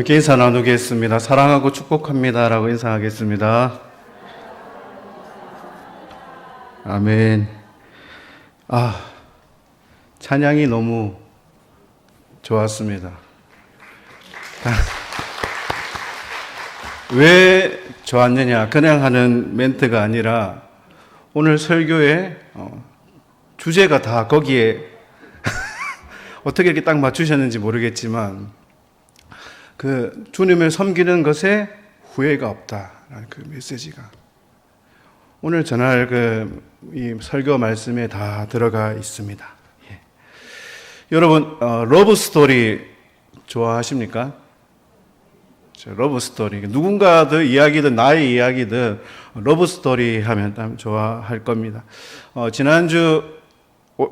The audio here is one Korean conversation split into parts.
함께 인사 나누겠습니다. 사랑하고 축복합니다라고 인사하겠습니다. 아멘. 찬양이 너무 좋았습니다. 왜 좋았느냐? 그냥 하는 멘트가 아니라 오늘 설교의 주제가 다 거기에 어떻게 이렇게 딱 맞추셨는지 모르겠지만 그 주님을 섬기는 것에 후회가 없다라는 그 메시지가 오늘 전할 이 설교 말씀에 다 들어가 있습니다. 예. 여러분 러브 스토리 좋아하십니까? 러브 스토리 누군가의 이야기든 나의 이야기든 러브 스토리 하면 참 좋아할 겁니다. 지난주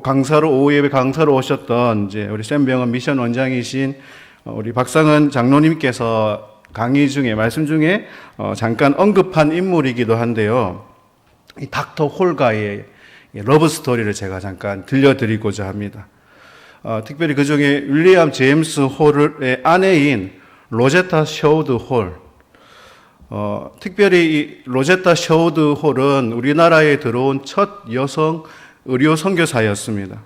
강사로 오후 예배 강사로 오셨던 이제 우리 샘병원 미션 원장이신 우리 박상은 장로님께서 강의 중에 말씀 중에 잠깐 언급한 인물이기도 한데요. 이 닥터 홀가의 러브 스토리를 제가 잠깐 들려드리고자 합니다. 특별히 그 중에 윌리엄 제임스 홀의 아내인 로제타 셔우드 홀. 특별히 이 로제타 셔우드 홀은 우리나라에 들어온 첫 여성 의료 선교사였습니다.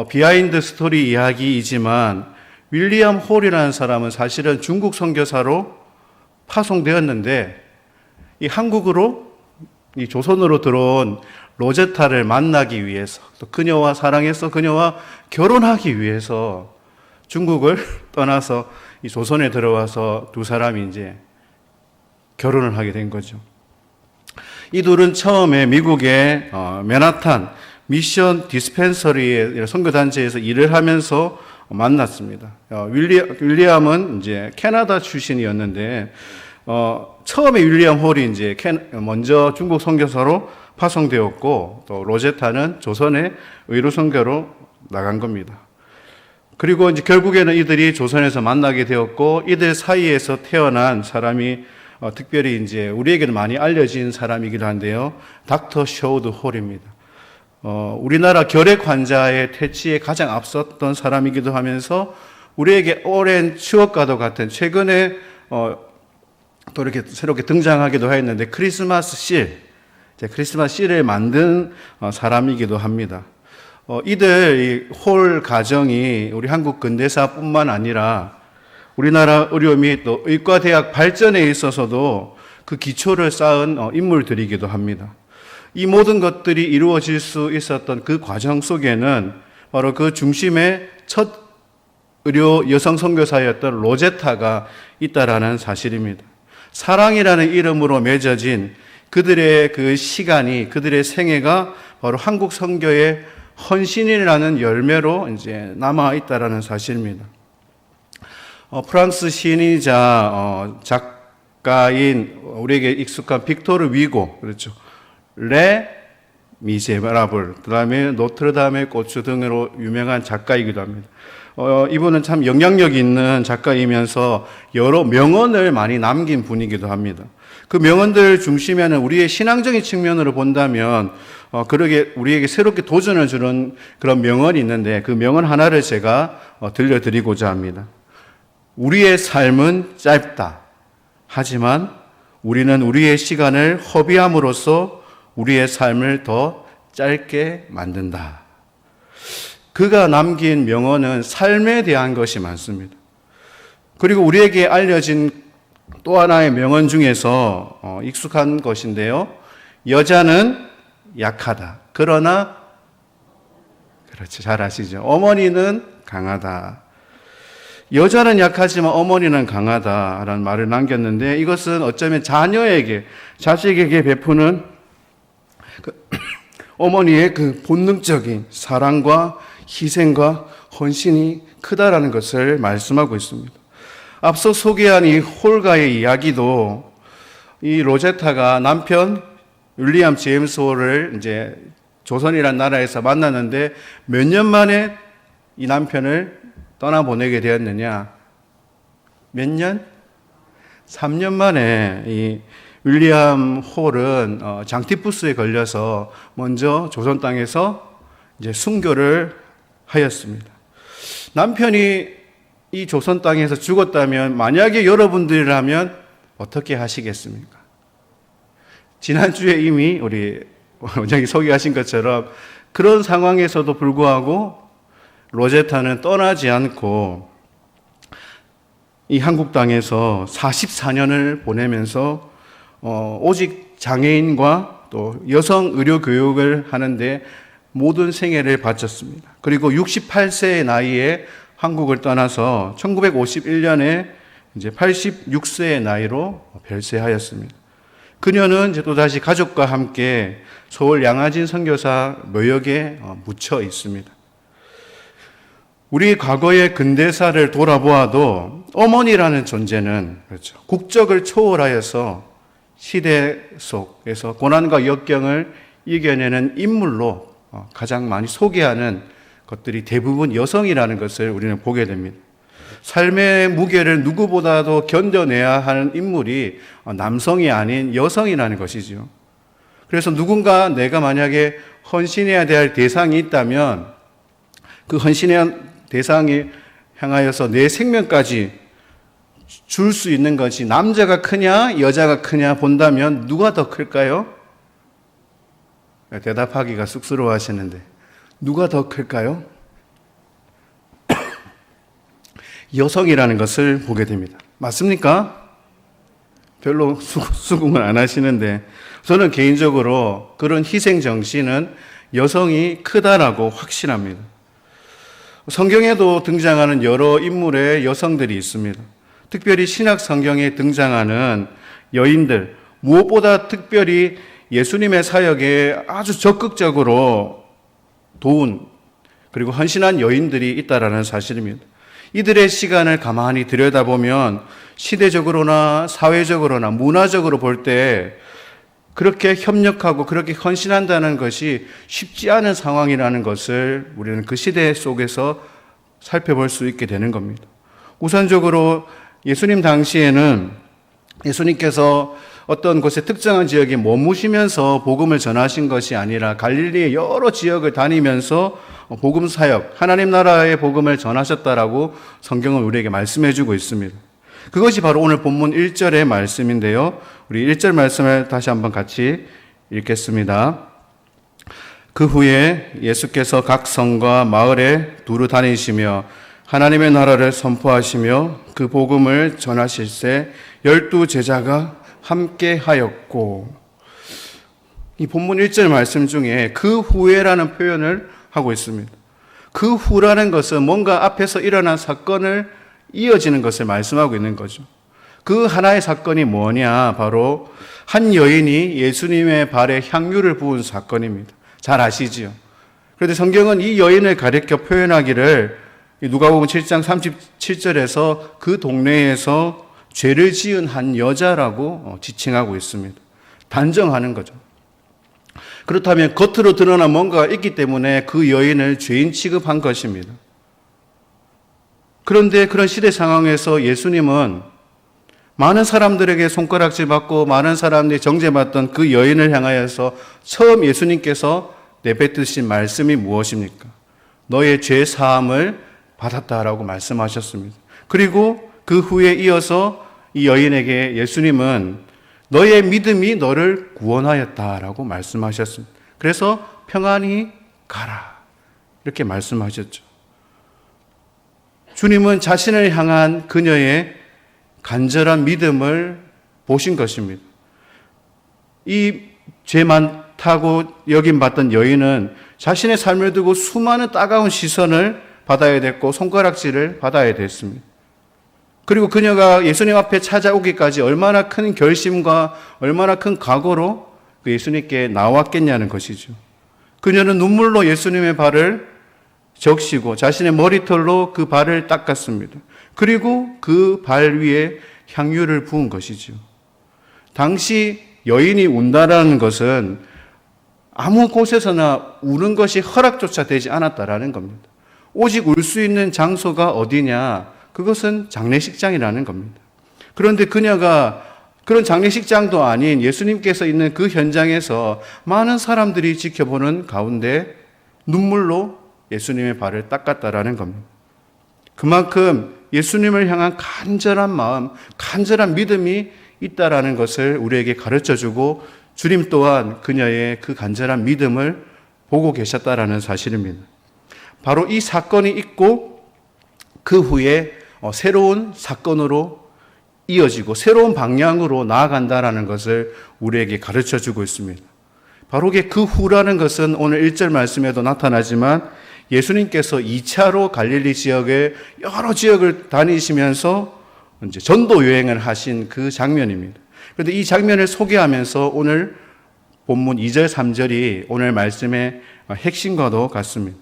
비하인드 스토리 이야기이지만 윌리엄 홀이라는 사람은 사실은 중국 선교사로 파송되었는데 이 한국으로 이 조선으로 들어온 로제타를 만나기 위해서 또 그녀와 사랑해서 그녀와 결혼하기 위해서 중국을 떠나서 이 조선에 들어와서 두 사람이 이제 결혼을 하게 된 거죠. 이 둘은 처음에 미국의 맨하탄 미션 디스펜서리의 선교단체에서 일을 하면서 만났습니다. 윌리엄은 이제 캐나다 출신이었는데, 처음에 윌리엄 홀이 이제 먼저 중국 선교사로 파송되었고, 또 로제타는 조선의 의료 선교로 나간 겁니다. 그리고 이제 결국에는 이들이 조선에서 만나게 되었고, 이들 사이에서 태어난 사람이 특별히 이제 우리에게는 많이 알려진 사람이기도 한데요. 닥터 셔우드 홀입니다. 우리나라 결핵 환자의 퇴치에 가장 앞섰던 사람이기도 하면서 우리에게 오랜 추억과도 같은 최근에 또 이렇게 새롭게 등장하기도 했는데 크리스마스 실을 만든 사람이기도 합니다. 이들 홀 가정이 우리 한국 근대사뿐만 아니라 우리나라 의료 및 또 의과대학 발전에 있어서도 그 기초를 쌓은 인물들이기도 합니다. 이 모든 것들이 이루어질 수 있었던 그 과정 속에는 바로 그 중심에 첫 의료 여성 선교사였던 로제타가 있다라는 사실입니다. 사랑이라는 이름으로 맺어진 그들의 그 시간이, 그들의 생애가 바로 한국 선교의 헌신이라는 열매로 이제 남아 있다라는 사실입니다. 프랑스 시인이자 작가인 우리에게 익숙한 빅토르 위고, 그렇죠. 레 미제라블, 그 다음에 노트르담의 고추 등으로 유명한 작가이기도 합니다. 이분은 참 영향력 있는 작가이면서 여러 명언을 많이 남긴 분이기도 합니다. 그 명언들 중심에는 우리의 신앙적인 측면으로 본다면 그러게 우리에게 새롭게 도전을 주는 그런 명언이 있는데 그 명언 하나를 제가 들려드리고자 합니다. 우리의 삶은 짧다. 하지만 우리는 우리의 시간을 허비함으로써 우리의 삶을 더 짧게 만든다. 그가 남긴 명언은 삶에 대한 것이 많습니다. 그리고 우리에게 알려진 또 하나의 명언 중에서 익숙한 것인데요. 여자는 약하다. 그러나 그렇죠. 잘 아시죠? 어머니는 강하다. 여자는 약하지만 어머니는 강하다라는 말을 남겼는데 이것은 어쩌면 자식에게 베푸는 어머니의 그 본능적인 사랑과 희생과 헌신이 크다라는 것을 말씀하고 있습니다. 앞서 소개한 이 홀가의 이야기도 이 로제타가 남편 윌리엄 제임스 홀을 이제 조선이라는 나라에서 만났는데 몇 년 만에 이 남편을 떠나보내게 되었느냐? 몇 년? 3년 만에 이 윌리엄 홀은 장티푸스에 걸려서 먼저 조선 땅에서 이제 순교를 하였습니다. 남편이 이 조선 땅에서 죽었다면 만약에 여러분들이라면 어떻게 하시겠습니까? 지난주에 이미 우리 원장이 소개하신 것처럼 그런 상황에서도 불구하고 로제타는 떠나지 않고 이 한국 땅에서 44년을 보내면서 오직 장애인과 또 여성 의료 교육을 하는데 모든 생애를 바쳤습니다. 그리고 68세의 나이에 한국을 떠나서 1951년에 이제 86세의 나이로 별세하였습니다. 그녀는 이제 또다시 가족과 함께 서울 양화진 선교사 묘역에 묻혀 있습니다. 우리 과거의 근대사를 돌아보아도 어머니라는 존재는 그렇죠. 국적을 초월하여서 시대 속에서 고난과 역경을 이겨내는 인물로 가장 많이 소개하는 것들이 대부분 여성이라는 것을 우리는 보게 됩니다. 삶의 무게를 누구보다도 견뎌내야 하는 인물이 남성이 아닌 여성이라는 것이지요. 그래서 누군가 내가 만약에 헌신해야 될 대상이 있다면 그 헌신해야 대상에 향하여서 내 생명까지 줄 수 있는 것이 남자가 크냐 여자가 크냐 본다면 누가 더 클까요? 대답하기가 쑥스러워 하시는데 누가 더 클까요? 여성이라는 것을 보게 됩니다. 맞습니까? 별로 수긍을 안 하시는데 저는 개인적으로 그런 희생 정신은 여성이 크다라고 확신합니다. 성경에도 등장하는 여러 인물의 여성들이 있습니다. 특별히 신약 성경에 등장하는 여인들, 무엇보다 특별히 예수님의 사역에 아주 적극적으로 도운 그리고 헌신한 여인들이 있다라는 사실입니다. 이들의 시간을 가만히 들여다보면 시대적으로나 사회적으로나 문화적으로 볼 때 그렇게 협력하고 그렇게 헌신한다는 것이 쉽지 않은 상황이라는 것을 우리는 그 시대 속에서 살펴볼 수 있게 되는 겁니다. 우선적으로 예수님 당시에는 예수님께서 어떤 곳에 특정한 지역에 머무시면서 복음을 전하신 것이 아니라 갈릴리의 여러 지역을 다니면서 복음 사역, 하나님 나라의 복음을 전하셨다라고 성경은 우리에게 말씀해 주고 있습니다. 그것이 바로 오늘 본문 1절의 말씀인데요. 우리 1절 말씀을 다시 한번 같이 읽겠습니다. 그 후에 예수께서 각 성과 마을에 두루 다니시며 하나님의 나라를 선포하시며 그 복음을 전하실새 12 제자가 함께 하였고, 이 본문 1절 말씀 중에 그 후에라는 표현을 하고 있습니다. 그 후라는 것은 뭔가 앞에서 일어난 사건을 이어지는 것을 말씀하고 있는 거죠. 그 하나의 사건이 뭐냐? 바로 한 여인이 예수님의 발에 향유를 부은 사건입니다. 잘 아시지요? 그런데 성경은 이 여인을 가리켜 표현하기를 누가복음 7장 37절에서 그 동네에서 죄를 지은 한 여자라고 지칭하고 있습니다. 단정하는 거죠. 그렇다면 겉으로 드러난 뭔가가 있기 때문에 그 여인을 죄인 취급한 것입니다. 그런데 그런 시대 상황에서 예수님은 많은 사람들에게 손가락질 받고 많은 사람들이 정죄받던 그 여인을 향하여서 처음 예수님께서 내뱉으신 말씀이 무엇입니까? 너의 죄 사함을 받았다라고 말씀하셨습니다. 그리고 그 후에 이어서 이 여인에게 예수님은 너의 믿음이 너를 구원하였다라고 말씀하셨습니다. 그래서 평안히 가라 이렇게 말씀하셨죠. 주님은 자신을 향한 그녀의 간절한 믿음을 보신 것입니다. 이 죄 많다고 여김받던 여인은 자신의 삶을 두고 수많은 따가운 시선을 받아야 됐고 손가락질을 받아야 됐습니다. 그리고 그녀가 예수님 앞에 찾아오기까지 얼마나 큰 결심과 얼마나 큰 각오로 그 예수님께 나왔겠냐는 것이죠. 그녀는 눈물로 예수님의 발을 적시고 자신의 머리털로 그 발을 닦았습니다. 그리고 그 발 위에 향유를 부은 것이죠. 당시 여인이 운다라는 것은 아무 곳에서나 우는 것이 허락조차 되지 않았다라는 겁니다. 오직 울 수 있는 장소가 어디냐? 그것은 장례식장이라는 겁니다. 그런데 그녀가 그런 장례식장도 아닌 예수님께서 있는 그 현장에서 많은 사람들이 지켜보는 가운데 눈물로 예수님의 발을 닦았다라는 겁니다. 그만큼 예수님을 향한 간절한 마음, 간절한 믿음이 있다라는 것을 우리에게 가르쳐주고 주님 또한 그녀의 그 간절한 믿음을 보고 계셨다라는 사실입니다. 바로 이 사건이 있고 그 후에 새로운 사건으로 이어지고 새로운 방향으로 나아간다라는 것을 우리에게 가르쳐주고 있습니다. 바로 그 후라는 것은 오늘 1절 말씀에도 나타나지만 예수님께서 2차로 갈릴리 지역의 여러 지역을 다니시면서 이제 전도 여행을 하신 그 장면입니다. 그런데 이 장면을 소개하면서 오늘 본문 2절, 3절이 오늘 말씀의 핵심과도 같습니다.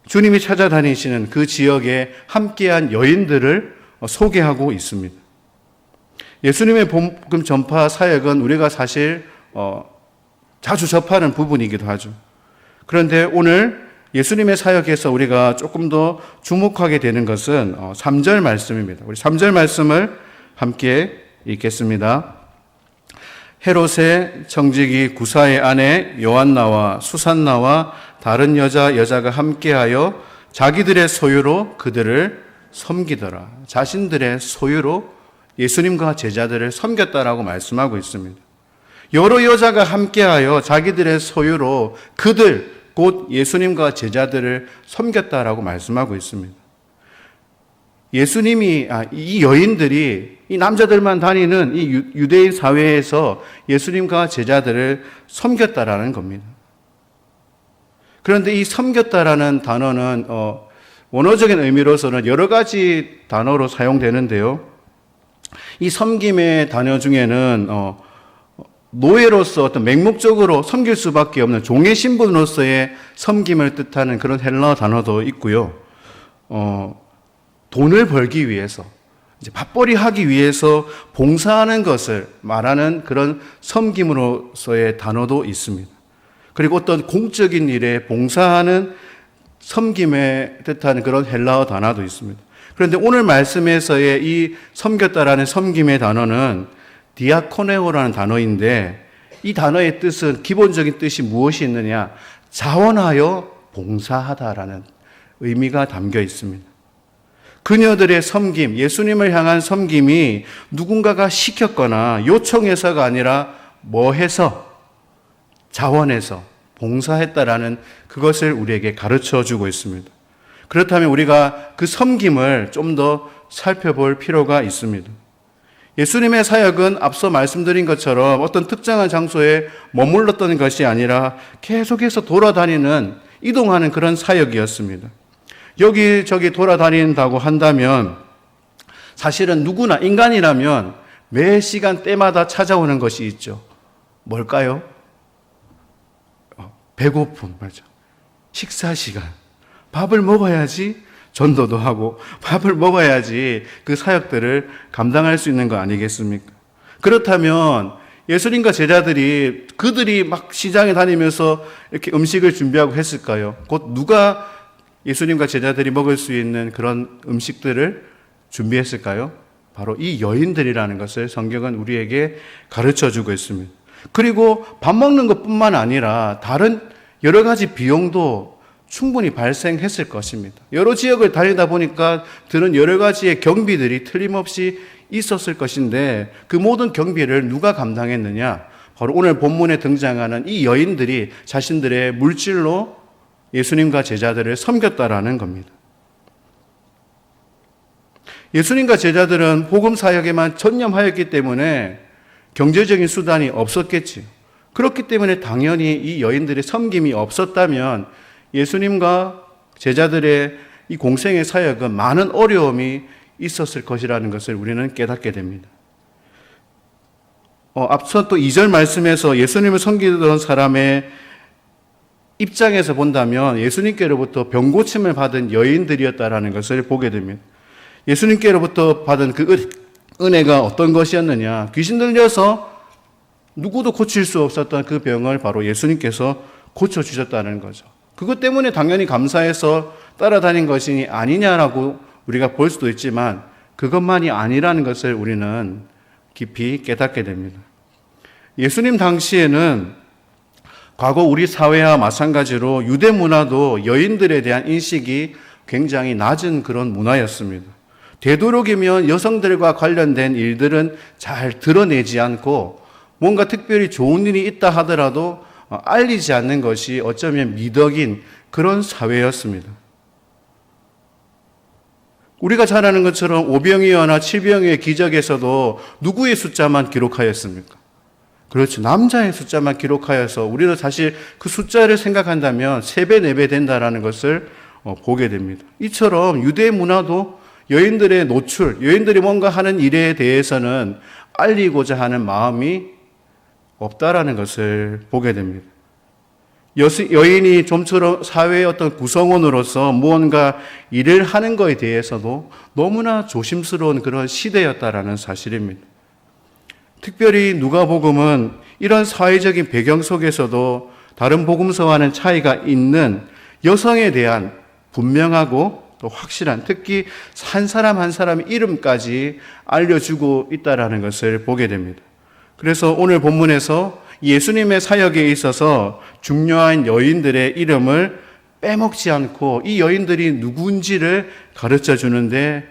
주님이 찾아다니시는 그 지역에 함께한 여인들을 소개하고 있습니다. 예수님의 복음 전파 사역은 우리가 사실 자주 접하는 부분이기도 하죠. 그런데 오늘 예수님의 사역에서 우리가 조금 더 주목하게 되는 것은 3절 말씀입니다. 우리 3절 말씀을 함께 읽겠습니다. 헤롯의 청지기 구사의 아내 요한나와 수산나와 다른 여자가 함께하여 자기들의 소유로 그들을 섬기더라. 자신들의 소유로 예수님과 제자들을 섬겼다라고 말씀하고 있습니다. 여러 여자가 함께하여 자기들의 소유로 그들 곧 예수님과 제자들을 섬겼다라고 말씀하고 있습니다. 이 여인들이 이 남자들만 다니는 이 유대인 사회에서 예수님과 제자들을 섬겼다라는 겁니다. 그런데 이 섬겼다라는 단어는 원어적인 의미로서는 여러 가지 단어로 사용되는데요. 이 섬김의 단어 중에는 노예로서 어떤 맹목적으로 섬길 수밖에 없는 종의 신분으로서의 섬김을 뜻하는 그런 헬라어 단어도 있고요. 돈을 벌기 위해서, 이제 밥벌이 하기 위해서 봉사하는 것을 말하는 그런 섬김으로서의 단어도 있습니다. 그리고 어떤 공적인 일에 봉사하는 섬김에 뜻하는 그런 헬라어 단어도 있습니다. 그런데 오늘 말씀에서의 이 섬겼다라는 섬김의 단어는 디아코네오라는 단어인데 이 단어의 뜻은 기본적인 뜻이 무엇이 있느냐? 자원하여 봉사하다라는 의미가 담겨 있습니다. 그녀들의 섬김, 예수님을 향한 섬김이 누군가가 시켰거나 요청해서가 아니라 뭐해서, 자원해서 봉사했다라는 그것을 우리에게 가르쳐 주고 있습니다. 그렇다면 우리가 그 섬김을 좀 더 살펴볼 필요가 있습니다. 예수님의 사역은 앞서 말씀드린 것처럼 어떤 특정한 장소에 머물렀던 것이 아니라 계속해서 돌아다니는, 이동하는 그런 사역이었습니다. 여기저기 돌아다닌다고 한다면 사실은 누구나 인간이라면 매 시간 때마다 찾아오는 것이 있죠. 뭘까요? 배고픔, 맞아. 식사 시간. 밥을 먹어야지 전도도 하고 밥을 먹어야지 그 사역들을 감당할 수 있는 거 아니겠습니까? 그렇다면 예수님과 제자들이 그들이 막 시장에 다니면서 이렇게 음식을 준비하고 했을까요? 곧 누가 예수님과 제자들이 먹을 수 있는 그런 음식들을 준비했을까요? 바로 이 여인들이라는 것을 성경은 우리에게 가르쳐 주고 있습니다. 그리고 밥 먹는 것뿐만 아니라 다른 여러 가지 비용도 충분히 발생했을 것입니다. 여러 지역을 다니다 보니까 드는 여러 가지의 경비들이 틀림없이 있었을 것인데 그 모든 경비를 누가 감당했느냐? 바로 오늘 본문에 등장하는 이 여인들이 자신들의 물질로 예수님과 제자들을 섬겼다라는 겁니다. 예수님과 제자들은 복음 사역에만 전념하였기 때문에 경제적인 수단이 없었겠지요. 그렇기 때문에 당연히 이 여인들의 섬김이 없었다면 예수님과 제자들의 이 공생의 사역은 많은 어려움이 있었을 것이라는 것을 우리는 깨닫게 됩니다. 앞서 또 2절 말씀에서 예수님을 섬기던 사람의 입장에서 본다면 예수님께로부터 병고침을 받은 여인들이었다라는 것을 보게 됩니다. 예수님께로부터 받은 그 은혜가 어떤 것이었느냐? 귀신 들려서 누구도 고칠 수 없었던 그 병을 바로 예수님께서 고쳐주셨다는 거죠. 그것 때문에 당연히 감사해서 따라다닌 것이 아니냐라고 우리가 볼 수도 있지만 그것만이 아니라는 것을 우리는 깊이 깨닫게 됩니다. 예수님 당시에는 과거 우리 사회와 마찬가지로 유대 문화도 여인들에 대한 인식이 굉장히 낮은 그런 문화였습니다. 되도록이면 여성들과 관련된 일들은 잘 드러내지 않고 뭔가 특별히 좋은 일이 있다 하더라도 알리지 않는 것이 어쩌면 미덕인 그런 사회였습니다. 우리가 잘 아는 것처럼 오병이어나 칠병이의 기적에서도 누구의 숫자만 기록하였습니까? 그렇죠. 남자의 숫자만 기록하여서 우리도 사실 그 숫자를 생각한다면 3배, 4배 된다라는 것을 보게 됩니다. 이처럼 유대 문화도 여인들의 노출, 여인들이 뭔가 하는 일에 대해서는 알리고자 하는 마음이 없다라는 것을 보게 됩니다. 여인이 좀처럼 사회의 어떤 구성원으로서 무언가 일을 하는 것에 대해서도 너무나 조심스러운 그런 시대였다라는 사실입니다. 특별히 누가복음은 이런 사회적인 배경 속에서도 다른 복음서와는 차이가 있는 여성에 대한 분명하고 또 확실한, 특히 한 사람 한 사람의 이름까지 알려주고 있다라는 것을 보게 됩니다. 그래서 오늘 본문에서 예수님의 사역에 있어서 중요한 여인들의 이름을 빼먹지 않고 이 여인들이 누군지를 가르쳐 주는데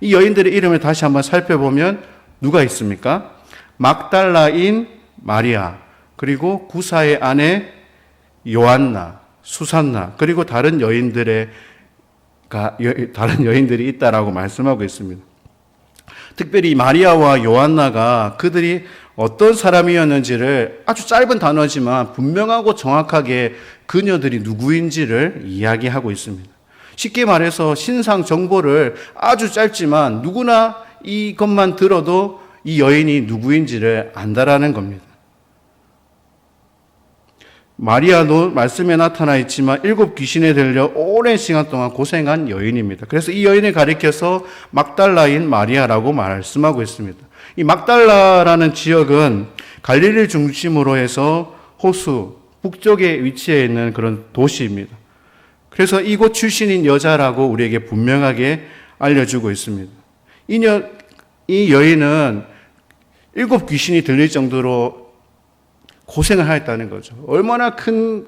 이 여인들의 이름을 다시 한번 살펴보면 누가 있습니까? 막달라인 마리아, 그리고 구사의 아내 요한나, 수산나, 그리고 다른 여인들이 있다라고 말씀하고 있습니다. 특별히 마리아와 요한나가 그들이 어떤 사람이었는지를 아주 짧은 단어지만 분명하고 정확하게 그녀들이 누구인지를 이야기하고 있습니다. 쉽게 말해서 신상 정보를 아주 짧지만 누구나 이것만 들어도 이 여인이 누구인지를 안다라는 겁니다. 마리아도 말씀에 나타나 있지만 7 귀신에 들려 오랜 시간 동안 고생한 여인입니다. 그래서 이 여인을 가리켜서 막달라인 마리아라고 말씀하고 있습니다. 이 막달라라는 지역은 갈릴리를 중심으로 해서 호수 북쪽에 위치해 있는 그런 도시입니다. 그래서 이곳 출신인 여자라고 우리에게 분명하게 알려주고 있습니다. 이 여인은 7 귀신이 들릴 정도로 고생을 하였다는 거죠. 얼마나 큰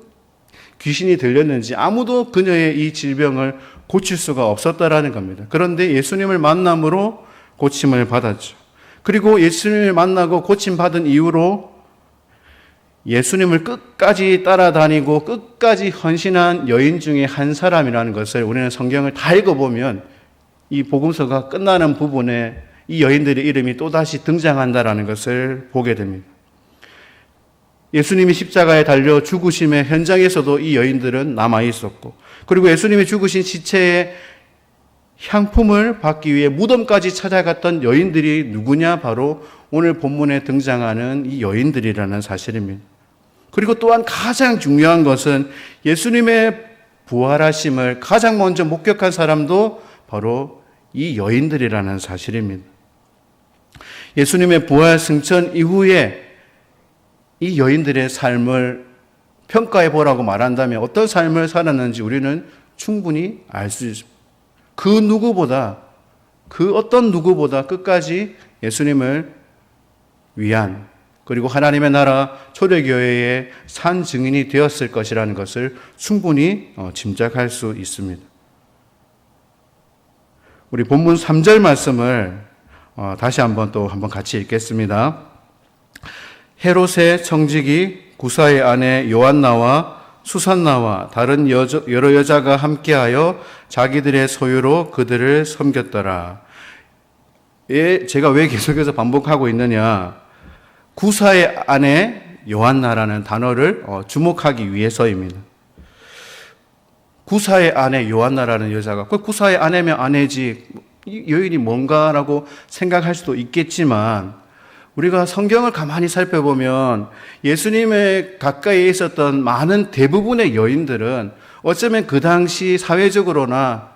귀신이 들렸는지 아무도 그녀의 이 질병을 고칠 수가 없었다라는 겁니다. 그런데 예수님을 만남으로 고침을 받았죠. 그리고 예수님을 만나고 고침받은 이후로 예수님을 끝까지 따라다니고 끝까지 헌신한 여인 중에 한 사람이라는 것을 우리는 성경을 다 읽어보면 이 복음서가 끝나는 부분에 이 여인들의 이름이 또다시 등장한다라는 것을 보게 됩니다. 예수님이 십자가에 달려 죽으심의 현장에서도 이 여인들은 남아 있었고, 그리고 예수님이 죽으신 시체의 향품을 받기 위해 무덤까지 찾아갔던 여인들이 누구냐? 바로 오늘 본문에 등장하는 이 여인들이라는 사실입니다. 그리고 또한 가장 중요한 것은 예수님의 부활하심을 가장 먼저 목격한 사람도 바로 이 여인들이라는 사실입니다. 예수님의 부활 승천 이후에 이 여인들의 삶을 평가해 보라고 말한다면 어떤 삶을 살았는지 우리는 충분히 알 수 있습니다. 그 어떤 누구보다 끝까지 예수님을 위한, 그리고 하나님의 나라 초대교회의 산 증인이 되었을 것이라는 것을 충분히 짐작할 수 있습니다. 우리 본문 3절 말씀을 다시 한번 같이 읽겠습니다. 헤롯의 청지기 구사의 아내 요한나와 수산나와 다른 여러 여자가 함께하여 자기들의 소유로 그들을 섬겼더라. 제가 왜 계속해서 반복하고 있느냐? 구사의 아내 요한나라는 단어를 주목하기 위해서입니다. 구사의 아내 요한나라는 여자가, 구사의 아내면 아내지 이 여인이 뭔가라고 생각할 수도 있겠지만, 우리가 성경을 가만히 살펴보면 예수님의 가까이에 있었던 많은 대부분의 여인들은 어쩌면 그 당시 사회적으로나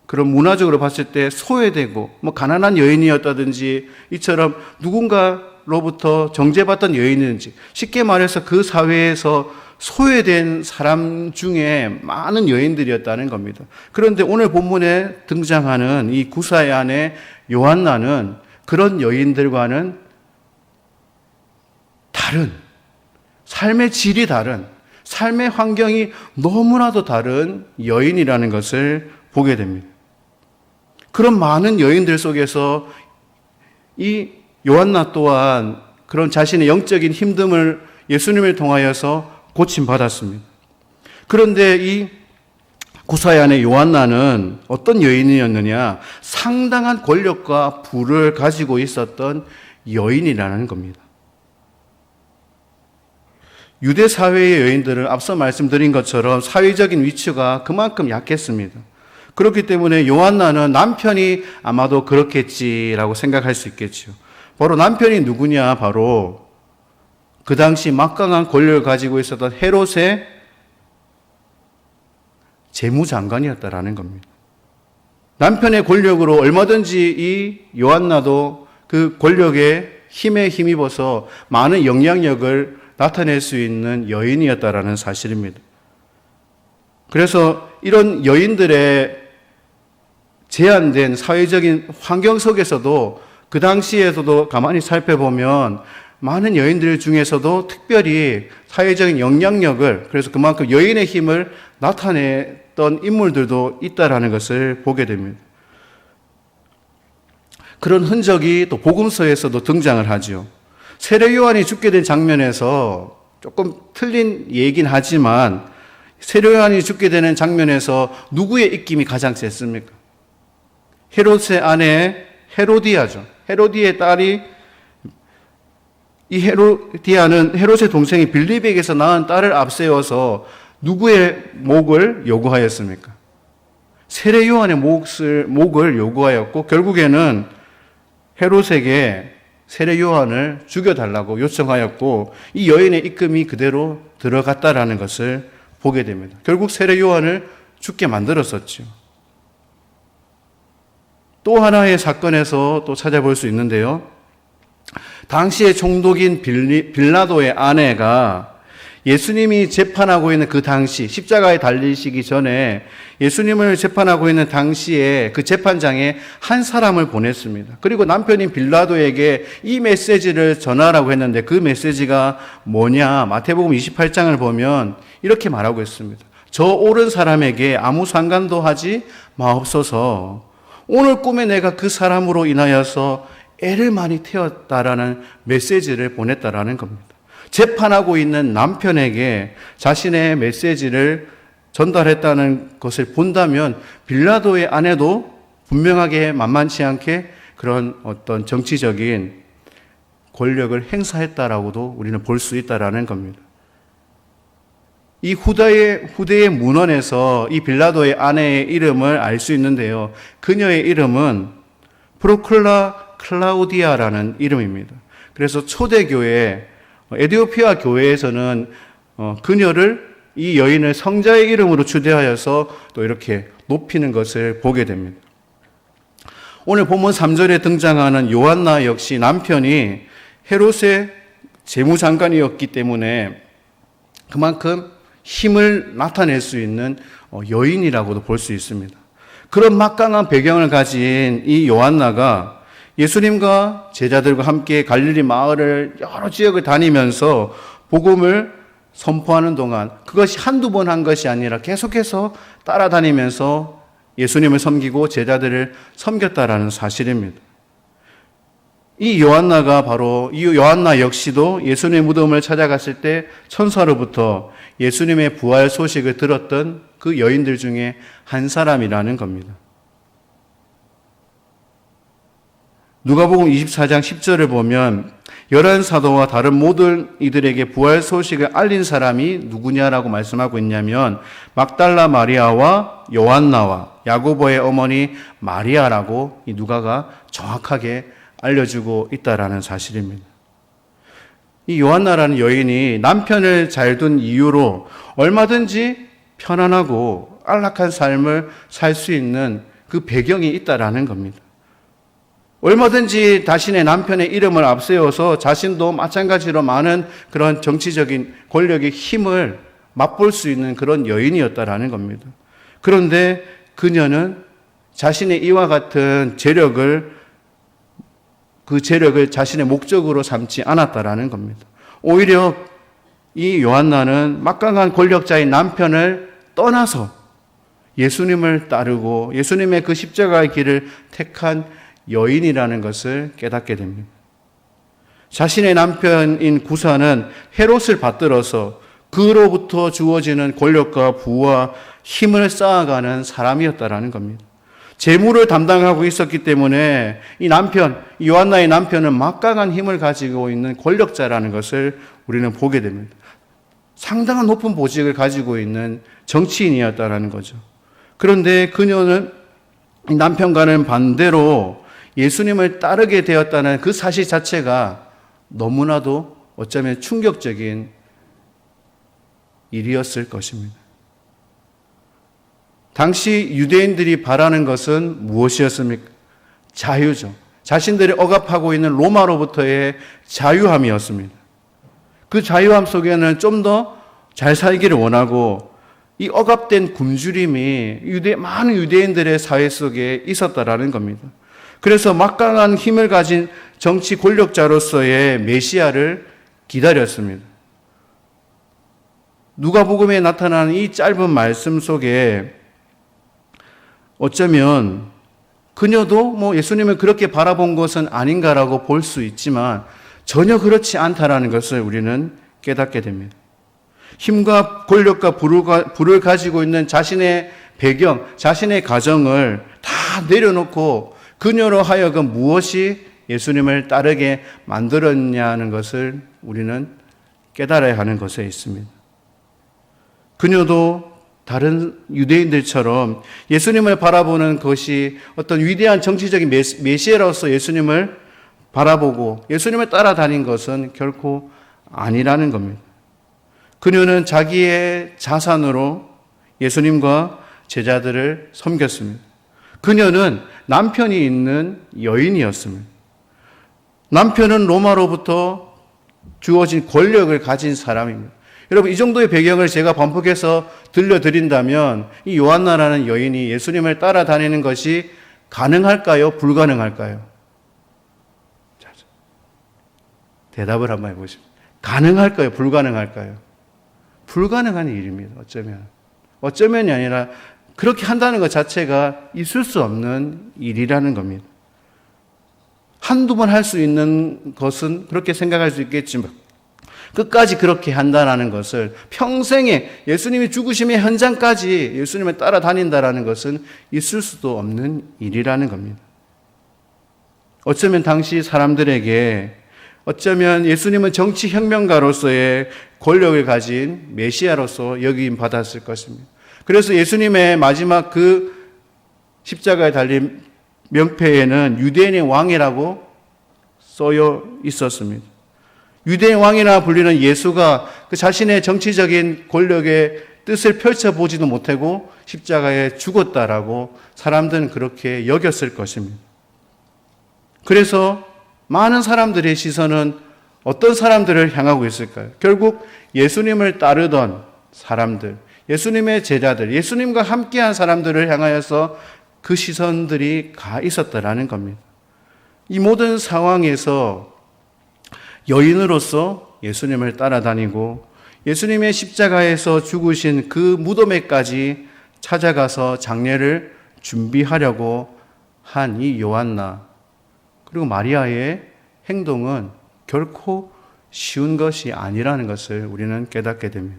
그런 문화적으로 봤을 때 소외되고 가난한 여인이었다든지 이처럼 누군가로부터 정죄받던 여인이든지, 쉽게 말해서 그 사회에서 소외된 사람 중에 많은 여인들이었다는 겁니다. 그런데 오늘 본문에 등장하는 이 구사의 아내 요한나는 그런 여인들과는 다른, 삶의 질이 다른, 삶의 환경이 너무나도 다른 여인이라는 것을 보게 됩니다. 그런 많은 여인들 속에서 이 요한나 또한 그런 자신의 영적인 힘듦을 예수님을 통하여서 고침받았습니다. 그런데 이 구사의 아내 요한나는 어떤 여인이었느냐? 상당한 권력과 부를 가지고 있었던 여인이라는 겁니다. 유대 사회의 여인들은 앞서 말씀드린 것처럼 사회적인 위치가 그만큼 약했습니다. 그렇기 때문에 요한나는 남편이 아마도 그렇겠지라고 생각할 수 있겠죠. 바로 남편이 누구냐? 바로 그 당시 막강한 권력을 가지고 있었던 헤롯의 재무장관이었다라는 겁니다. 남편의 권력으로 얼마든지 이 요한나도 그 권력에 힘에 힘입어서 많은 영향력을 나타낼 수 있는 여인이었다라는 사실입니다. 그래서 이런 여인들의 제한된 사회적인 환경 속에서도 그 당시에서도 가만히 살펴보면 많은 여인들 중에서도 특별히 사회적인 영향력을, 그래서 그만큼 여인의 힘을 나타냈던 인물들도 있다라는 것을 보게 됩니다. 그런 흔적이 또 복음서에서도 등장을 하죠. 세례 요한이 죽게 된 장면에서 조금 틀린 얘기긴 하지만 세례 요한이 죽게 되는 장면에서 누구의 입김이 가장 셌습니까? 헤롯의 아내 헤로디아죠. 헤로디의 딸이, 이 헤로디아는 헤롯의 동생이 빌립에게서 낳은 딸을 앞세워서 누구의 목을 요구하였습니까? 세례 요한의 목을 요구하였고 결국에는 헤롯에게 세례 요한을 죽여달라고 요청하였고 이 여인의 입김이 그대로 들어갔다라는 것을 보게 됩니다. 결국 세례 요한을 죽게 만들었었죠. 또 하나의 사건에서 또 찾아볼 수 있는데요. 당시의 총독인 빌라도의 아내가 예수님이 재판하고 있는 그 당시, 십자가에 달리시기 전에 예수님을 재판하고 있는 당시에 그 재판장에 한 사람을 보냈습니다. 그리고 남편인 빌라도에게 이 메시지를 전하라고 했는데 그 메시지가 뭐냐? 마태복음 28장을 보면 이렇게 말하고 있습니다. 저 옳은 사람에게 아무 상관도 하지 마옵소서. 오늘 꿈에 내가 그 사람으로 인하여서 애를 많이 태웠다라는 메시지를 보냈다라는 겁니다. 재판하고 있는 남편에게 자신의 메시지를 전달했다는 것을 본다면 빌라도의 아내도 분명하게 만만치 않게 그런 어떤 정치적인 권력을 행사했다라고도 우리는 볼 수 있다라는 겁니다. 이 후대의 문헌에서 이 빌라도의 아내의 이름을 알 수 있는데요. 그녀의 이름은 프로클라 클라우디아라는 이름입니다. 그래서 초대교회, 에디오피아 교회에서는 그녀를, 이 여인을 성자의 이름으로 추대하여서 또 이렇게 높이는 것을 보게 됩니다. 오늘 본문 3절에 등장하는 요한나 역시 남편이 헤롯의 재무장관이었기 때문에 그만큼 힘을 나타낼 수 있는 여인이라고도 볼 수 있습니다. 그런 막강한 배경을 가진 이 요한나가 예수님과 제자들과 함께 갈릴리 마을을 여러 지역을 다니면서 복음을 선포하는 동안 그것이 한두 번 한 것이 아니라 계속해서 따라다니면서 예수님을 섬기고 제자들을 섬겼다라는 사실입니다. 이 요한나가 바로 이 요한나 역시도 예수님의 무덤을 찾아갔을 때 천사로부터 예수님의 부활 소식을 들었던 그 여인들 중에 한 사람이라는 겁니다. 누가복음 24장 10절을 보면 11사도와 다른 모든 이들에게 부활 소식을 알린 사람이 누구냐라고 말씀하고 있냐면 막달라 마리아와 요한나와 야고보의 어머니 마리아라고 이 누가가 정확하게 알려주고 있다라는 사실입니다. 이 요한나라는 여인이 남편을 잘 둔 이유로 얼마든지 편안하고 안락한 삶을 살 수 있는 그 배경이 있다라는 겁니다. 얼마든지 자신의 남편의 이름을 앞세워서 자신도 마찬가지로 많은 그런 정치적인 권력의 힘을 맛볼 수 있는 그런 여인이었다라는 겁니다. 그런데 그녀는 자신의 이와 같은 그 재력을 자신의 목적으로 삼지 않았다라는 겁니다. 오히려 이 요한나는 막강한 권력자인 남편을 떠나서 예수님을 따르고 예수님의 그 십자가의 길을 택한 여인이라는 것을 깨닫게 됩니다. 자신의 남편인 구사는 헤롯을 받들어서 그로부터 주어지는 권력과 부와 힘을 쌓아가는 사람이었다라는 겁니다. 재물을 담당하고 있었기 때문에 이 요한나의 남편은 막강한 힘을 가지고 있는 권력자라는 것을 우리는 보게 됩니다. 상당한 높은 보직을 가지고 있는 정치인이었다라는 거죠. 그런데 그녀는 남편과는 반대로 예수님을 따르게 되었다는 그 사실 자체가 너무나도 어쩌면 충격적인 일이었을 것입니다. 당시 유대인들이 바라는 것은 무엇이었습니까? 자유죠. 자신들이 억압하고 있는 로마로부터의 자유함이었습니다. 그 자유함 속에는 좀 더 잘 살기를 원하고 이 억압된 굶주림이 많은 유대인들의 사회 속에 있었다라는 겁니다. 그래서 막강한 힘을 가진 정치 권력자로서의 메시아를 기다렸습니다. 누가복음에 나타나는 이 짧은 말씀 속에 어쩌면 그녀도 예수님을 그렇게 바라본 것은 아닌가라고 볼 수 있지만 전혀 그렇지 않다라는 것을 우리는 깨닫게 됩니다. 힘과 권력과 부를 가지고 있는 자신의 배경, 자신의 가정을 다 내려놓고 그녀로 하여금 무엇이 예수님을 따르게 만들었냐는 것을 우리는 깨달아야 하는 것에 있습니다. 그녀도 다른 유대인들처럼 예수님을 바라보는 것이 어떤 위대한 정치적인 메시아로서 예수님을 바라보고 예수님을 따라다닌 것은 결코 아니라는 겁니다. 그녀는 자기의 자산으로 예수님과 제자들을 섬겼습니다. 그녀는 남편이 있는 여인이었습니다. 남편은 로마로부터 주어진 권력을 가진 사람입니다. 여러분, 이 정도의 배경을 제가 반복해서 들려드린다면 이 요한나라는 여인이 예수님을 따라다니는 것이 가능할까요? 불가능할까요? 대답을 한번 해보십시오. 가능할까요? 불가능할까요? 불가능한 일입니다. 어쩌면이 아니라 그렇게 한다는 것 자체가 있을 수 없는 일이라는 겁니다. 한두 번 할 수 있는 것은 그렇게 생각할 수 있겠지만 끝까지 그렇게 한다는 것을 평생에 예수님이 죽으심의 현장까지 예수님을 따라다닌다는 것은 있을 수도 없는 일이라는 겁니다. 어쩌면 당시 사람들에게 어쩌면 예수님은 정치혁명가로서의 권력을 가진 메시아로서 여김 받았을 것입니다. 그래서 예수님의 마지막 그 십자가에 달린 명패에는 유대인의 왕이라고 써여 있었습니다. 유대인 왕이라 불리는 예수가 그 자신의 정치적인 권력의 뜻을 펼쳐보지도 못하고 십자가에 죽었다라고 사람들은 그렇게 여겼을 것입니다. 그래서 많은 사람들의 시선은 어떤 사람들을 향하고 있을까요? 결국 예수님을 따르던 사람들, 예수님의 제자들, 예수님과 함께한 사람들을 향하여서 그 시선들이 가 있었다라는 겁니다. 이 모든 상황에서 여인으로서 예수님을 따라다니고 예수님의 십자가에서 죽으신 그 무덤에까지 찾아가서 장례를 준비하려고 한 이 요한나 그리고 마리아의 행동은 결코 쉬운 것이 아니라는 것을 우리는 깨닫게 됩니다.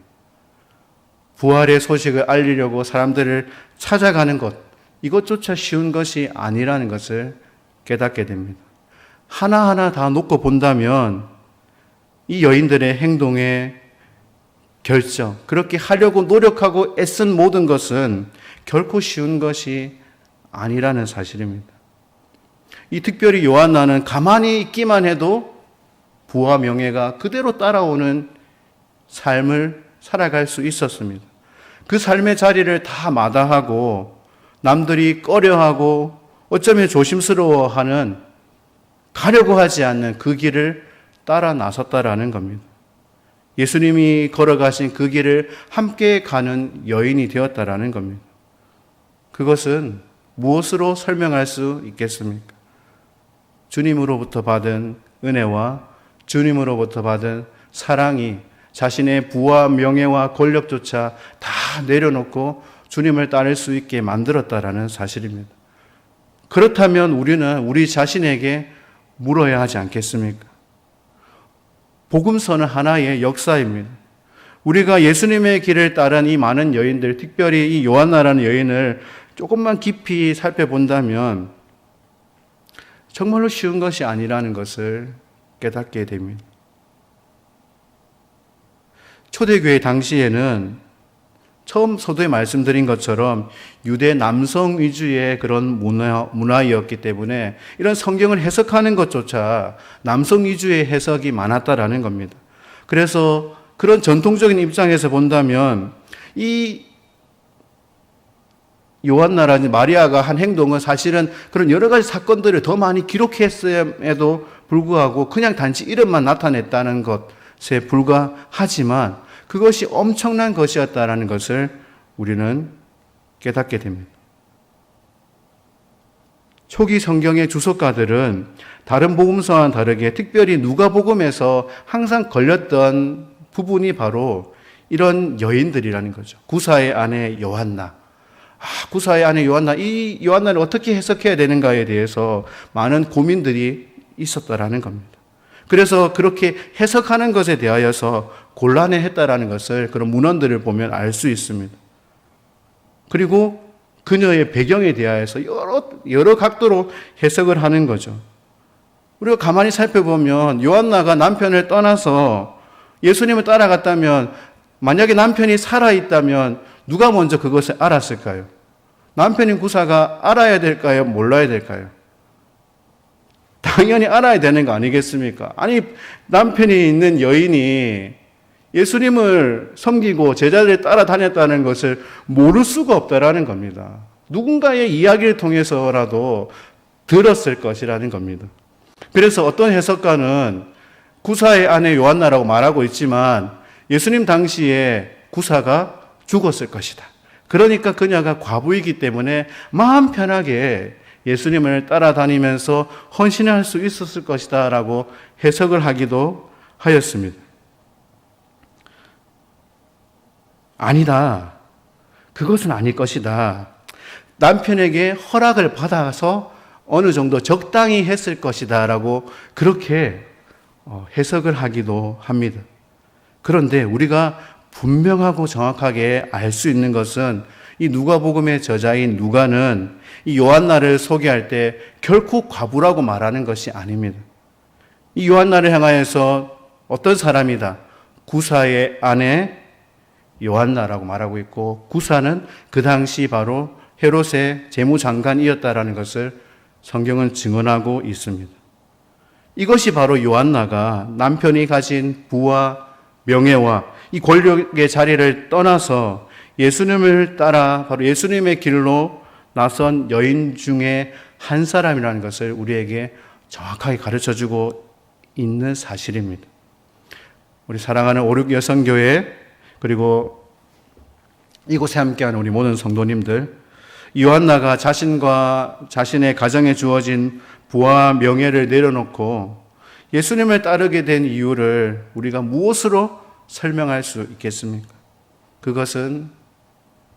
부활의 소식을 알리려고 사람들을 찾아가는 것, 이것조차 쉬운 것이 아니라는 것을 깨닫게 됩니다. 하나하나 다 놓고 본다면 이 여인들의 행동의 결정, 그렇게 하려고 노력하고 애쓴 모든 것은 결코 쉬운 것이 아니라는 사실입니다. 이 특별히 요한나는 가만히 있기만 해도 부와 명예가 그대로 따라오는 삶을 살아갈 수 있었습니다. 그 삶의 자리를 다 마다하고 남들이 꺼려하고 어쩌면 조심스러워하는 가려고 하지 않는 그 길을 따라 나섰다라는 겁니다. 예수님이 걸어가신 그 길을 함께 가는 여인이 되었다라는 겁니다. 그것은 무엇으로 설명할 수 있겠습니까? 주님으로부터 받은 은혜와 주님으로부터 받은 사랑이 자신의 부와 명예와 권력조차 다 내려놓고 주님을 따를 수 있게 만들었다라는 사실입니다. 그렇다면 우리는 우리 자신에게 물어야 하지 않겠습니까? 복음서는 하나의 역사입니다. 우리가 예수님의 길을 따른 이 많은 여인들, 특별히 이 요한나라는 여인을 조금만 깊이 살펴본다면 정말로 쉬운 것이 아니라는 것을 깨닫게 됩니다. 초대교회 당시에는 처음 서두에 말씀드린 것처럼 유대 남성 위주의 그런 문화였기 때문에 이런 성경을 해석하는 것조차 남성 위주의 해석이 많았다라는 겁니다. 그래서 그런 전통적인 입장에서 본다면 이 요한나라 마리아가 한 행동은 사실은 그런 여러 가지 사건들을 더 많이 기록했음에도 불구하고 그냥 단지 이름만 나타냈다는 것에 불과하지만 그것이 엄청난 것이었다라는 것을 우리는 깨닫게 됩니다. 초기 성경의 주석가들은 다른 복음서와는 다르게 특별히 누가복음에서 항상 걸렸던 부분이 바로 이런 여인들이라는 거죠. 구사의 아내 요한나. 구사의 아내 요한나, 이 요한나를 어떻게 해석해야 되는가에 대해서 많은 고민들이 있었다라는 겁니다. 그래서 그렇게 해석하는 것에 대하여서 곤란해했다라는 것을 그런 문헌들을 보면 알 수 있습니다. 그리고 그녀의 배경에 대하여서 여러 각도로 해석을 하는 거죠. 우리가 가만히 살펴보면 요한나가 남편을 떠나서 예수님을 따라갔다면 만약에 남편이 살아있다면 누가 먼저 그것을 알았을까요? 남편인 구사가 알아야 될까요? 몰라야 될까요? 당연히 알아야 되는 거 아니겠습니까? 아니, 남편이 있는 여인이 예수님을 섬기고 제자들을 따라다녔다는 것을 모를 수가 없다라는 겁니다. 누군가의 이야기를 통해서라도 들었을 것이라는 겁니다. 그래서 어떤 해석가는 구사의 아내 요한나라고 말하고 있지만 예수님 당시에 구사가 죽었을 것이다. 그러니까 그녀가 과부이기 때문에 마음 편하게 예수님을 따라다니면서 헌신할 수 있었을 것이다 라고 해석을 하기도 하였습니다. 아니다. 그것은 아닐 것이다. 남편에게 허락을 받아서 어느 정도 적당히 했을 것이다 라고 그렇게 해석을 하기도 합니다. 그런데 우리가 분명하고 정확하게 알 수 있는 것은 이 누가복음의 저자인 누가는 이 요한나를 소개할 때 결코 과부라고 말하는 것이 아닙니다. 이 요한나를 향하여서 어떤 사람이다. 구사의 아내 요한나라고 말하고 있고 구사는 그 당시 바로 헤롯의 재무장관이었다라는 것을 성경은 증언하고 있습니다. 이것이 바로 요한나가 남편이 가진 부와 명예와 이 권력의 자리를 떠나서 예수님을 따라 바로 예수님의 길로 나선 여인 중에 한 사람이라는 것을 우리에게 정확하게 가르쳐주고 있는 사실입니다. 우리 사랑하는 오륙 여성교회 그리고 이곳에 함께하는 우리 모든 성도님들, 요한나가 자신과 자신의 가정에 주어진 부와 명예를 내려놓고 예수님을 따르게 된 이유를 우리가 무엇으로 설명할 수 있겠습니까? 그것은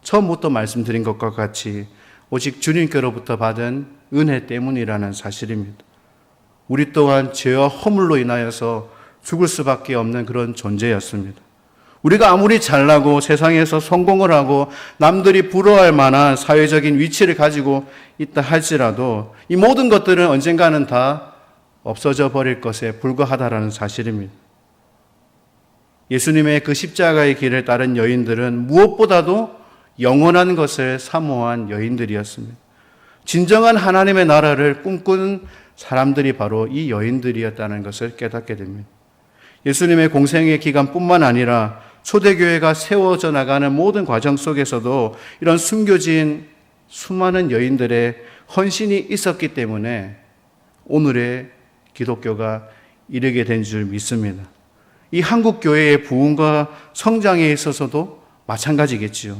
처음부터 말씀드린 것과 같이 오직 주님께로부터 받은 은혜 때문이라는 사실입니다. 우리 또한 죄와 허물로 인하여서 죽을 수밖에 없는 그런 존재였습니다. 우리가 아무리 잘나고 세상에서 성공을 하고 남들이 부러워할 만한 사회적인 위치를 가지고 있다 할지라도 이 모든 것들은 언젠가는 다 없어져 버릴 것에 불과하다라는 사실입니다. 예수님의 그 십자가의 길을 따른 여인들은 무엇보다도 영원한 것을 사모한 여인들이었습니다. 진정한 하나님의 나라를 꿈꾸는 사람들이 바로 이 여인들이었다는 것을 깨닫게 됩니다. 예수님의 공생의 기간뿐만 아니라 초대교회가 세워져 나가는 모든 과정 속에서도 이런 숨겨진 수많은 여인들의 헌신이 있었기 때문에 오늘의 기독교가 이르게 된 줄 믿습니다. 이 한국 교회의 부흥과 성장에 있어서도 마찬가지겠지요.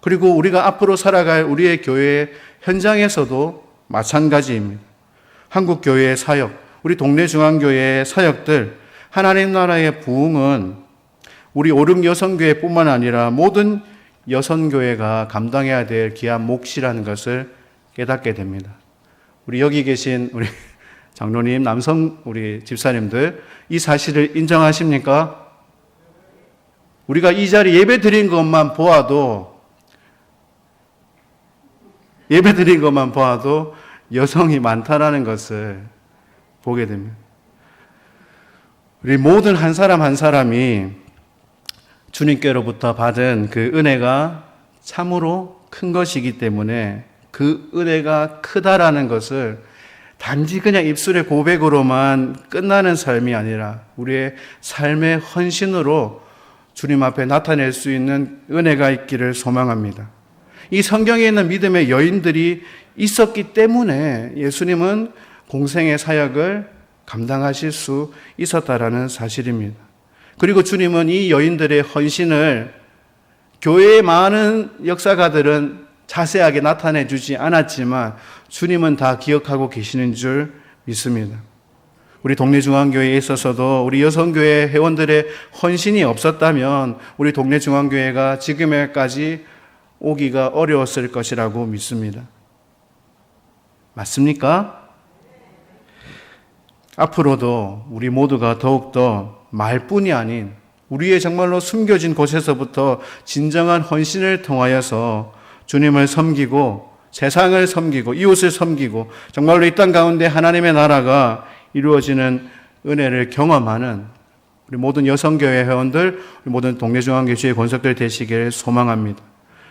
그리고 우리가 앞으로 살아갈 우리의 교회 현장에서도 마찬가지입니다. 한국 교회의 사역, 우리 동네 중앙교회의 사역들, 하나님 나라의 부흥은 우리 오륙 여성교회뿐만 아니라 모든 여성교회가 감당해야 될 귀한 몫이라는 것을 깨닫게 됩니다. 우리 여기 계신 우리 장로님, 남성 우리 집사님들 이 사실을 인정하십니까? 우리가 이 자리 예배 드린 것만 보아도 여성이 많다라는 것을 보게 됩니다. 우리 모든 한 사람 한 사람이 주님께로부터 받은 그 은혜가 참으로 큰 것이기 때문에 그 은혜가 크다라는 것을 단지 그냥 입술의 고백으로만 끝나는 삶이 아니라 우리의 삶의 헌신으로 주님 앞에 나타낼 수 있는 은혜가 있기를 소망합니다. 이 성경에 있는 믿음의 여인들이 있었기 때문에 예수님은 공생의 사역을 감당하실 수 있었다라는 사실입니다. 그리고 주님은 이 여인들의 헌신을 교회의 많은 역사가들은 자세하게 나타내 주지 않았지만 주님은 다 기억하고 계시는 줄 믿습니다. 우리 동네 중앙교회에 있어서도 우리 여성교회 회원들의 헌신이 없었다면 우리 동네 중앙교회가 지금에까지 오기가 어려웠을 것이라고 믿습니다. 맞습니까? 앞으로도 우리 모두가 더욱더 말뿐이 아닌 우리의 정말로 숨겨진 곳에서부터 진정한 헌신을 통하여서 주님을 섬기고 세상을 섬기고 이웃을 섬기고 정말로 이 땅 가운데 하나님의 나라가 이루어지는 은혜를 경험하는 우리 모든 여성교회 회원들, 우리 모든 동네중앙교회 주의 권속들 되시길 소망합니다.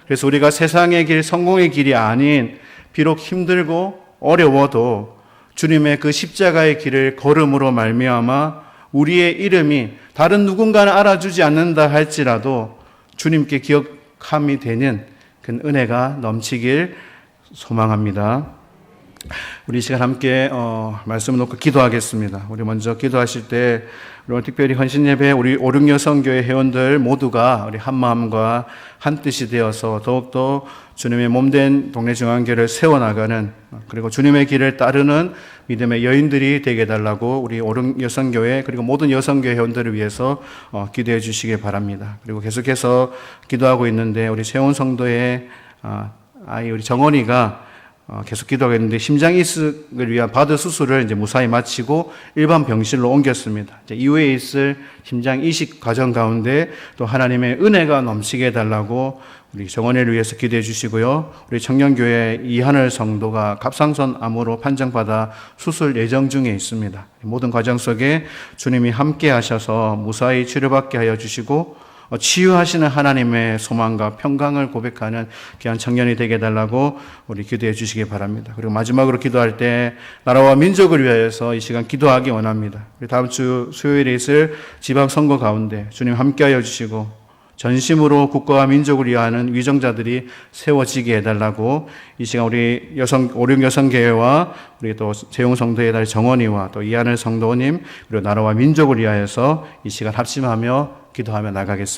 그래서 우리가 세상의 길, 성공의 길이 아닌 비록 힘들고 어려워도 주님의 그 십자가의 길을 걸음으로 말미암아 우리의 이름이 다른 누군가는 알아주지 않는다 할지라도 주님께 기억함이 되는 그 은혜가 넘치길 소망합니다. 우리 이 시간 함께 말씀을 놓고 기도하겠습니다. 우리 먼저 기도하실 때 오늘 특별히 헌신예배 우리 오륙 여성교회 회원들 모두가 우리 한 마음과 한 뜻이 되어서 더욱더 주님의 몸된 동네 중앙교회를 세워나가는 그리고 주님의 길을 따르는 믿음의 여인들이 되게 해달라고 우리 오륙 여성교회 그리고 모든 여성교회 회원들을 위해서 기도해 주시기 바랍니다. 그리고 계속해서 기도하고 있는데 우리 세운 성도의 아이 우리 정원이가 계속 기도하고 있는데 심장 이식을 위한 바드 수술을 이제 무사히 마치고 일반 병실로 옮겼습니다. 이후에 있을 심장 이식 과정 가운데 또 하나님의 은혜가 넘치게 해달라고 우리 정원이를 위해서 기도해 주시고요. 우리 청년교회 이하늘 성도가 갑상선 암으로 판정받아 수술 예정 중에 있습니다. 모든 과정 속에 주님이 함께 하셔서 무사히 치료받게 하여 주시고 치유하시는 하나님의 소망과 평강을 고백하는 귀한 청년이 되게 해달라고 우리 기도해 주시기 바랍니다. 그리고 마지막으로 기도할 때 나라와 민족을 위하여서 이 시간 기도하기 원합니다. 우리 다음 주 수요일에 있을 지방선거 가운데 주님 함께하여 주시고 전심으로 국가와 민족을 위하는 위정자들이 세워지게 해달라고 이 시간 우리 오륙 여성교회와 우리 또 재용 성도의 달 정원이와 또 이하늘 성도님 그리고 나라와 민족을 위하여서 이 시간 합심하며 기도하며 나가겠습니다.